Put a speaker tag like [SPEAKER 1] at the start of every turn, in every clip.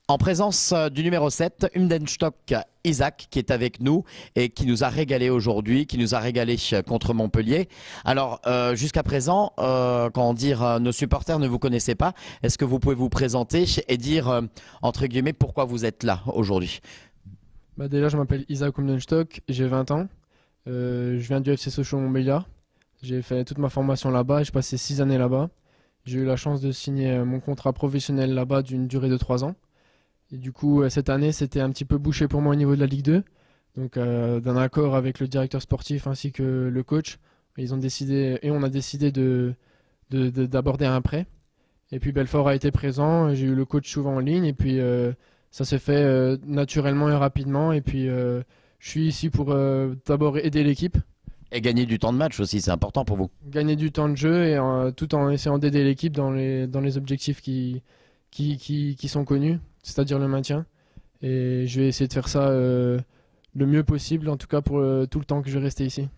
[SPEAKER 1] En présence du numéro 7, Umdenstock Isaac, qui est avec nous et qui nous a régalé aujourd'hui, qui nous a régalé contre Montpellier. Alors, jusqu'à présent, comment dire, nos supporters ne vous connaissaient pas. Est-ce que vous pouvez vous présenter et dire, entre guillemets, pourquoi vous êtes là aujourd'hui?
[SPEAKER 2] Déjà, je m'appelle Isaac Umdenstock, j'ai 20 ans. Je viens du FC Sochaux-Montbéliard. J'ai fait toute ma formation là-bas, j'ai passé 6 années là-bas. J'ai eu la chance de signer mon contrat professionnel là-bas d'une durée de 3 ans. Et du coup, cette année, c'était un petit peu bouché pour moi au niveau de la Ligue 2. Donc, d'un accord avec le directeur sportif ainsi que le coach, ils ont décidé, et on a décidé d'aborder un prêt. Et puis Belfort a été présent, j'ai eu le coach souvent en ligne, et puis ça s'est fait naturellement et rapidement. Et puis, je suis ici pour d'abord aider l'équipe.
[SPEAKER 1] Et gagner du temps de match aussi, c'est important pour vous.
[SPEAKER 2] Gagner du temps de jeu et tout en essayant d'aider l'équipe dans les objectifs qui sont connus, c'est-à-dire le maintien. Et je vais essayer de faire ça le mieux possible, en tout cas pour tout le temps que je vais rester ici.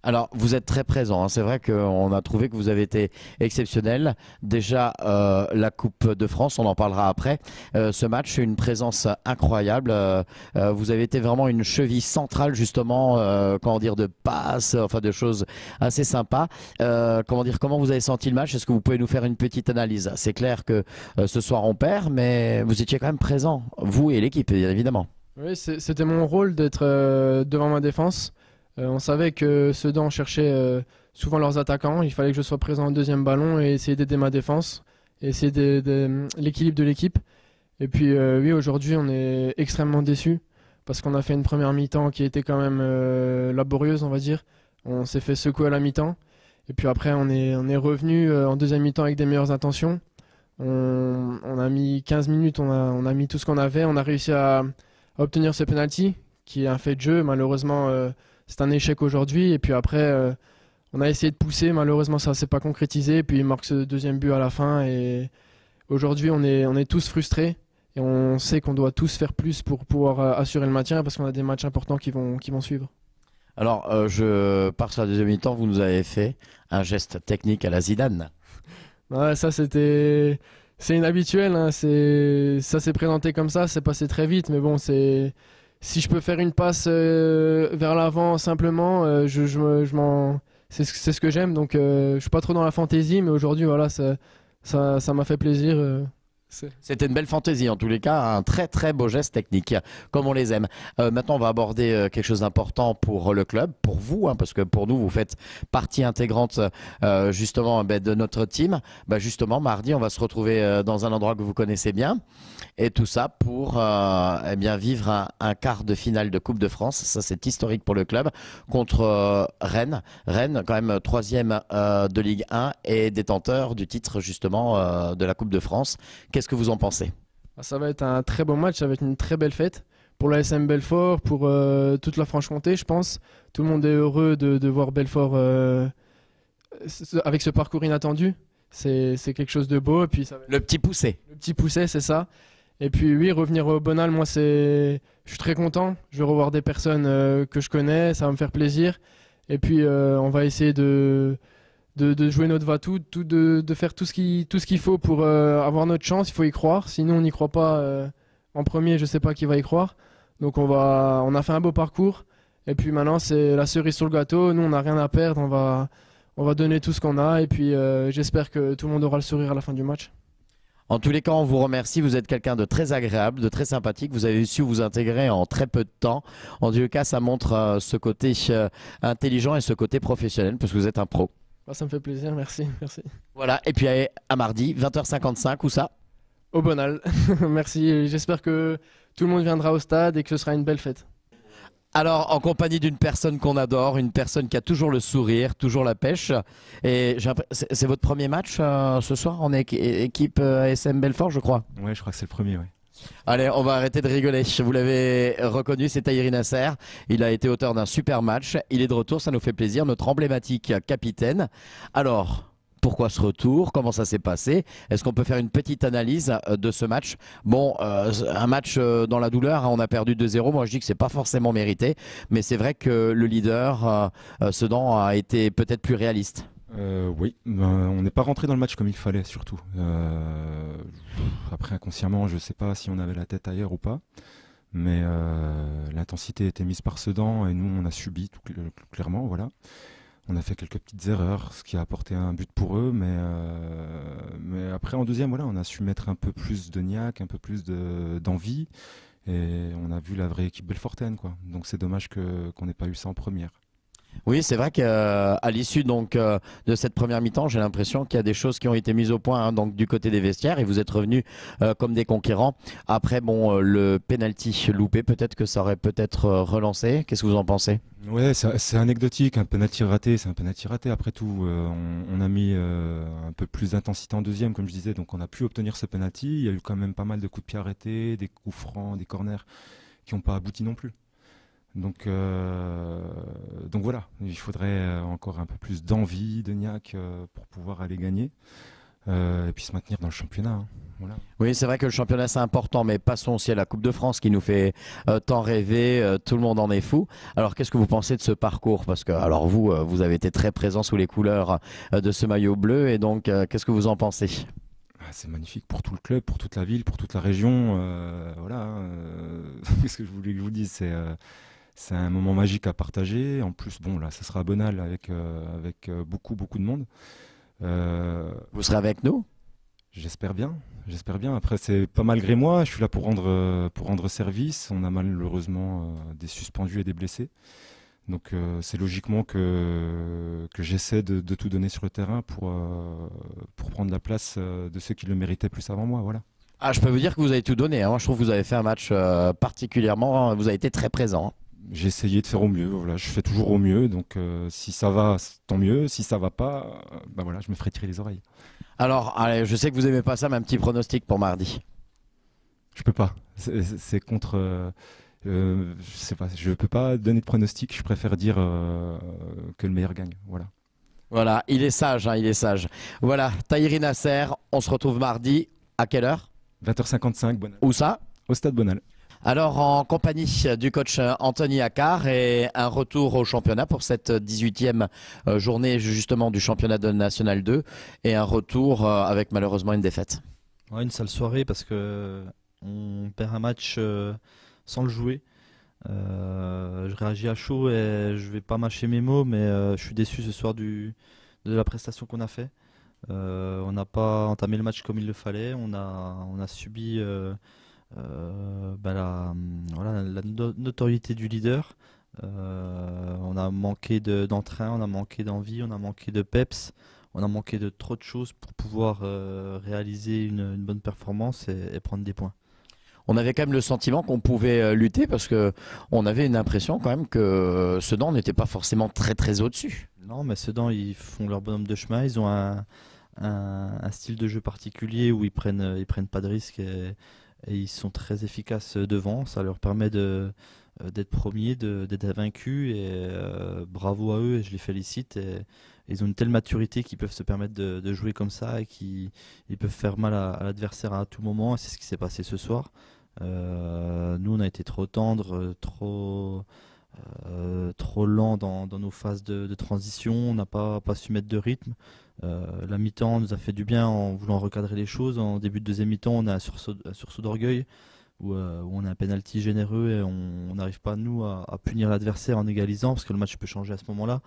[SPEAKER 1] Alors, vous êtes très présent, hein. C'est vrai qu'on a trouvé que vous avez été exceptionnel. Déjà, la Coupe de France, on en parlera après. Ce match, une présence incroyable. Vous avez été vraiment une cheville centrale, justement, comment dire, de passes, enfin de choses assez sympas. Comment dire, comment vous avez senti le match? Est-ce que vous pouvez nous faire une petite analyse? C'est clair que ce soir on perd, mais vous étiez quand même présent, vous et l'équipe, évidemment.
[SPEAKER 2] Oui, c'était mon rôle d'être devant ma défense. On savait que Sedan cherchait souvent leurs attaquants. Il fallait que je sois présent au deuxième ballon et essayer d'aider ma défense, et essayer d'aider l'équilibre de l'équipe. Et puis oui, aujourd'hui, on est extrêmement déçus parce qu'on a fait une première mi-temps qui était quand même laborieuse, on va dire. On s'est fait secouer à la mi-temps. Et puis après, on est revenu en deuxième mi-temps avec des meilleures intentions. On a mis 15 minutes, on a mis tout ce qu'on avait. On a réussi à obtenir ce penalty qui est un fait de jeu. Malheureusement, c'est un échec aujourd'hui. Et puis après, on a essayé de pousser. Malheureusement, ça ne s'est pas concrétisé. Et puis il marque ce deuxième but à la fin. Et aujourd'hui, on est tous frustrés. Et on sait qu'on doit tous faire plus pour pouvoir assurer le maintien parce qu'on a des matchs importants qui vont suivre.
[SPEAKER 1] Alors, je pars sur la deuxième mi-temps. Vous nous avez fait un geste technique à la Zidane.
[SPEAKER 2] Ouais, ça, c'est inhabituel. Hein. Ça s'est présenté comme ça. C'est passé très vite. Mais bon, si je peux faire une passe vers l'avant simplement, c'est ce que j'aime. Donc je suis pas trop dans la fantaisie, mais aujourd'hui voilà, ça m'a fait plaisir.
[SPEAKER 1] C'était une belle fantaisie en tous les cas, un très très beau geste technique, comme on les aime. Maintenant on va aborder quelque chose d'important pour le club, pour vous, hein, parce que pour nous vous faites partie intégrante justement de notre team. Justement mardi on va se retrouver dans un endroit que vous connaissez bien, et tout ça pour eh bien vivre un quart de finale de Coupe de France. Ça c'est historique pour le club, contre Rennes. Rennes quand même troisième de Ligue 1 et détenteur du titre justement de la Coupe de France. Qu'est-ce que vous en pensez?
[SPEAKER 2] Ça va être un très beau match, ça va être une très belle fête pour la SM Belfort, pour toute la Franche-Comté, je pense. Tout le monde est heureux de voir Belfort avec ce parcours inattendu. C'est quelque chose de beau. Et puis
[SPEAKER 1] le petit poussé.
[SPEAKER 2] Le petit poussé, c'est ça. Et puis oui, revenir au Bonal, moi je suis très content. Je vais revoir des personnes que je connais, ça va me faire plaisir. Et puis on va essayer de jouer notre va-tout, de faire tout ce qu'il faut pour avoir notre chance. Il faut y croire, sinon on n'y croit pas en premier, je sais pas qui va y croire. Donc on a fait un beau parcours, et puis maintenant c'est la cerise sur le gâteau. Nous on n'a rien à perdre, on va donner tout ce qu'on a, et puis j'espère que tout le monde aura le sourire à la fin du match.
[SPEAKER 1] En tous les cas, on vous remercie. Vous êtes quelqu'un de très agréable, de très sympathique. Vous avez su vous intégrer en très peu de temps. En tous les cas, ça montre ce côté intelligent et ce côté professionnel, parce que vous êtes un pro.
[SPEAKER 2] Ça me fait plaisir, merci.
[SPEAKER 1] Voilà, et puis à mardi, 20h55, où ça?
[SPEAKER 2] Au Bonal. Merci, j'espère que tout le monde viendra au stade et que ce sera une belle fête.
[SPEAKER 1] Alors, en compagnie d'une personne qu'on adore, une personne qui a toujours le sourire, toujours la pêche. Et c'est votre premier match ce soir en équipe ASM Belfort, je crois?
[SPEAKER 3] Ouais, je crois que c'est le premier, ouais.
[SPEAKER 1] Allez, on va arrêter de rigoler. Vous l'avez reconnu, c'est Tahiri Nasser. Il a été auteur d'un super match. Il est de retour, ça nous fait plaisir. Notre emblématique capitaine. Alors, pourquoi ce retour? Comment ça s'est passé? Est-ce qu'on peut faire une petite analyse de ce match? Bon, un match dans la douleur, hein, on a perdu 2-0. Moi, je dis que c'est pas forcément mérité. Mais c'est vrai que le leader, Sedan, a été peut-être plus réaliste.
[SPEAKER 3] Oui, on n'est pas rentré dans le match comme il fallait, surtout. Après, inconsciemment, je ne sais pas si on avait la tête ailleurs ou pas, mais l'intensité était mise par Sedan et nous, on a subi clairement, voilà. On a fait quelques petites erreurs, ce qui a apporté un but pour eux, mais après, en deuxième, voilà, on a su mettre un peu plus de niaque, un peu plus d'envie, et on a vu la vraie équipe belfortaine, quoi. Donc c'est dommage qu'on n'ait pas eu ça en première.
[SPEAKER 1] Oui, c'est vrai qu'à l'issue de cette première mi-temps, j'ai l'impression qu'il y a des choses qui ont été mises au point hein, donc du côté des vestiaires et vous êtes revenus comme des conquérants. Après, bon, le penalty loupé, peut-être que ça aurait peut-être relancé. Qu'est-ce que vous en pensez?
[SPEAKER 3] Ouais, c'est anecdotique, un penalty raté, c'est un penalty raté. Après tout, on a mis un peu plus d'intensité en deuxième, comme je disais, donc on a pu obtenir ce penalty. Il y a eu quand même pas mal de coups de pied arrêtés, des coups francs, des corners qui n'ont pas abouti non plus. Donc voilà, il faudrait encore un peu plus d'envie, de niaque pour pouvoir aller gagner et puis se maintenir dans le championnat, hein. Voilà.
[SPEAKER 1] Oui, c'est vrai que le championnat c'est important, mais passons aussi à la Coupe de France qui nous fait tant rêver, tout le monde en est fou. Alors qu'est-ce que vous pensez de ce parcours? Parce que alors vous, vous avez été très présent sous les couleurs de ce maillot bleu et donc qu'est-ce que vous en pensez?
[SPEAKER 3] Ah, c'est magnifique pour tout le club, pour toute la ville, pour toute la région. Voilà, hein, qu'est-ce que je voulais que je vous dise, c'est un moment magique à partager. En plus, bon, là, ça sera à Bonal avec beaucoup, beaucoup de monde.
[SPEAKER 1] Vous serez avec nous?
[SPEAKER 3] J'espère bien. J'espère bien. Après, c'est pas malgré moi. Je suis là pour rendre service. On a malheureusement des suspendus et des blessés. Donc, c'est logiquement que j'essaie de tout donner sur le terrain pour prendre la place de ceux qui le méritaient plus avant moi. Voilà.
[SPEAKER 1] Ah, je peux vous dire que vous avez tout donné, hein. Moi, je trouve que vous avez fait un match particulièrement, vous avez été très présent.
[SPEAKER 3] J'ai essayé de faire au mieux. Voilà, je fais toujours au mieux. Donc, si ça va, tant mieux. Si ça va pas, bah voilà, je me ferai tirer les oreilles.
[SPEAKER 1] Alors, allez, je sais que vous aimez pas ça, mais un petit pronostic pour mardi.
[SPEAKER 3] Je peux pas. C'est contre. Je sais pas. Je peux pas donner de pronostic. Je préfère dire que le meilleur gagne. Voilà.
[SPEAKER 1] Voilà, il est sage, hein, il est sage. Voilà, Tahiri Nasser, on se retrouve mardi. À quelle heure?
[SPEAKER 3] 20h55, Bonal.
[SPEAKER 1] Où ça?
[SPEAKER 3] Au stade Bonal.
[SPEAKER 1] Alors, en compagnie du coach Anthony Accard et un retour au championnat pour cette 18e journée justement du championnat de National 2 et un retour avec malheureusement une défaite.
[SPEAKER 4] Ouais, une sale soirée parce que on perd un match sans le jouer. Je réagis à chaud et je vais pas mâcher mes mots, mais je suis déçu ce soir de la prestation qu'on a fait. On n'a pas entamé le match comme il le fallait. On a subi la notoriété du leader. On a manqué d'entrain, on a manqué d'envie, on a manqué de peps, on a manqué de trop de choses pour pouvoir réaliser une bonne performance et prendre des points.
[SPEAKER 1] On avait quand même le sentiment qu'on pouvait lutter parce que on avait une impression quand même que Sedan n'était pas forcément très très au-dessus.
[SPEAKER 4] Non, mais Sedan, ils font leur bonhomme de chemin. Ils ont un style de jeu particulier où ils prennent pas de risques et ils sont très efficaces devant. Ça leur permet d'être premiers, d'être vaincus et bravo à eux et je les félicite. Et ils ont une telle maturité qu'ils peuvent se permettre de jouer comme ça et ils peuvent faire mal à l'adversaire à tout moment. Et c'est ce qui s'est passé ce soir. Nous, on a été trop tendres, trop lent dans nos phases de transition. On n'a pas su mettre de rythme. La mi-temps nous a fait du bien en voulant recadrer les choses. En début de deuxième mi-temps, on a un sursaut d'orgueil où on a un penalty généreux et on n'arrive pas, nous, à punir l'adversaire en égalisant parce que le match peut changer à ce moment-là.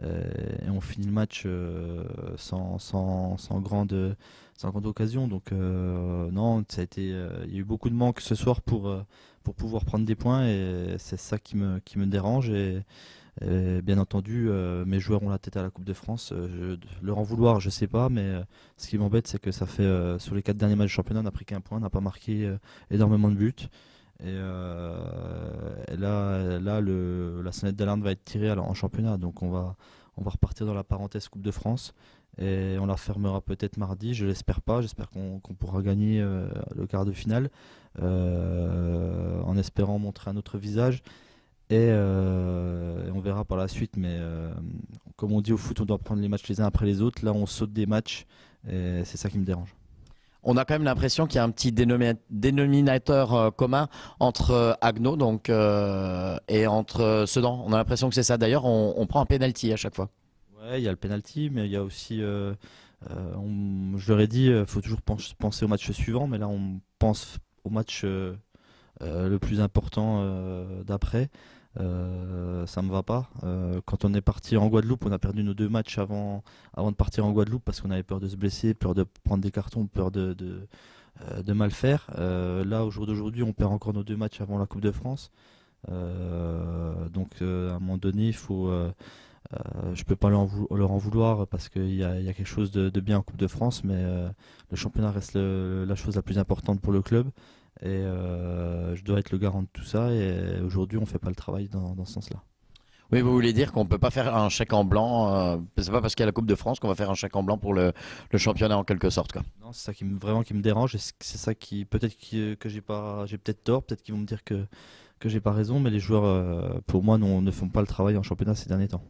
[SPEAKER 4] Et on finit le match sans grande occasion. Donc, non, ça a été, il y a eu beaucoup de manques ce soir pour pouvoir prendre des points et c'est ça qui me dérange. Et bien entendu, mes joueurs ont la tête à la Coupe de France. Leur en vouloir, je sais pas, mais ce qui m'embête, c'est que ça fait sur les 4 derniers matchs du championnat, on n'a pris qu'un point, on n'a pas marqué énormément de buts. Et là, la sonnette d'alarme va être tirée en championnat, donc on va repartir dans la parenthèse Coupe de France et on la fermera peut-être mardi. Je l'espère pas, j'espère qu'on pourra gagner le quart de finale en espérant montrer un autre visage. Et on verra par la suite, mais comme on dit au foot, on doit prendre les matchs les uns après les autres. Là, on saute des matchs et c'est ça qui me dérange.
[SPEAKER 1] On a quand même l'impression qu'il y a un petit dénominateur commun entre Agno et entre Sedan. On a l'impression que c'est ça. D'ailleurs, on prend un penalty à chaque fois.
[SPEAKER 4] Ouais, Ouais, il y a le penalty, mais il y a aussi, je leur ai dit, il faut toujours penser au match suivant, mais là on pense au match le plus important d'après. Ça me va pas. Quand on est parti en Guadeloupe, on a perdu nos 2 matchs avant de partir en Guadeloupe parce qu'on avait peur de se blesser, peur de prendre des cartons, peur de mal faire. Là, au jour d'aujourd'hui, on perd encore nos 2 matchs avant la Coupe de France. Donc, à un moment donné, je peux pas leur en vouloir parce qu'il y a quelque chose de bien en Coupe de France, mais le championnat reste la chose la plus importante pour le club. Et je dois être le garant de tout ça. Et aujourd'hui, on fait pas le travail dans ce sens-là.
[SPEAKER 1] Oui, vous voulez dire qu'on peut pas faire un chèque en blanc. C'est pas parce qu'il y a la Coupe de France qu'on va faire un chèque en blanc pour le championnat en quelque sorte, quoi.
[SPEAKER 4] Non, c'est ça vraiment qui me dérange. Et c'est ça qui peut-être que j'ai peut-être tort. Peut-être qu'ils vont me dire que j'ai pas raison. Mais les joueurs, pour moi, ne font pas le travail en championnat ces derniers temps.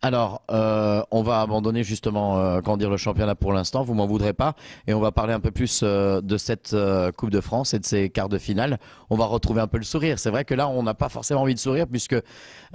[SPEAKER 1] Alors, on va abandonner justement, comment dire, le championnat pour l'instant. Vous m'en voudrez pas, et on va parler un peu plus de cette Coupe de France et de ces quarts de finale. On va retrouver un peu le sourire. C'est vrai que là, on n'a pas forcément envie de sourire puisque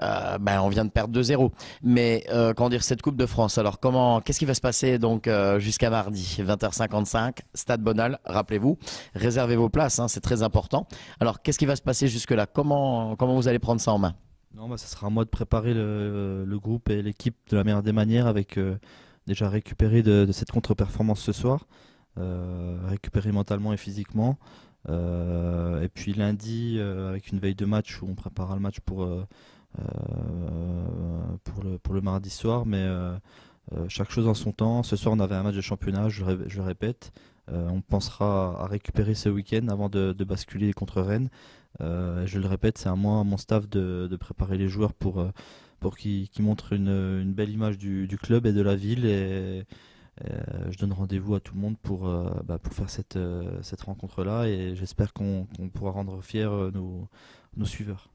[SPEAKER 1] on vient de perdre 2-0. Mais comment dire, cette Coupe de France. Alors, qu'est-ce qui va se passer donc jusqu'à mardi, 20h55, Stade Bonal. Rappelez-vous, réservez vos places, hein, c'est très important. Alors, qu'est-ce qui va se passer jusque-là? Comment vous allez prendre ça en main?
[SPEAKER 4] Non, ça sera à moi de préparer le groupe et l'équipe de la meilleure des manières avec déjà récupérer de cette contre-performance ce soir, récupérer mentalement et physiquement. Et puis lundi, avec une veille de match où on préparera le match pour le mardi soir. Mais chaque chose en son temps. Ce soir, on avait un match de championnat, je le répète. On pensera à récupérer ce week-end avant de basculer contre Rennes. Je le répète, c'est à moi, à mon staff de préparer les joueurs pour qu'ils montrent une belle image du club et de la ville. Et je donne rendez-vous à tout le monde pour faire cette rencontre-là. Et j'espère qu'on pourra rendre fiers nos suiveurs.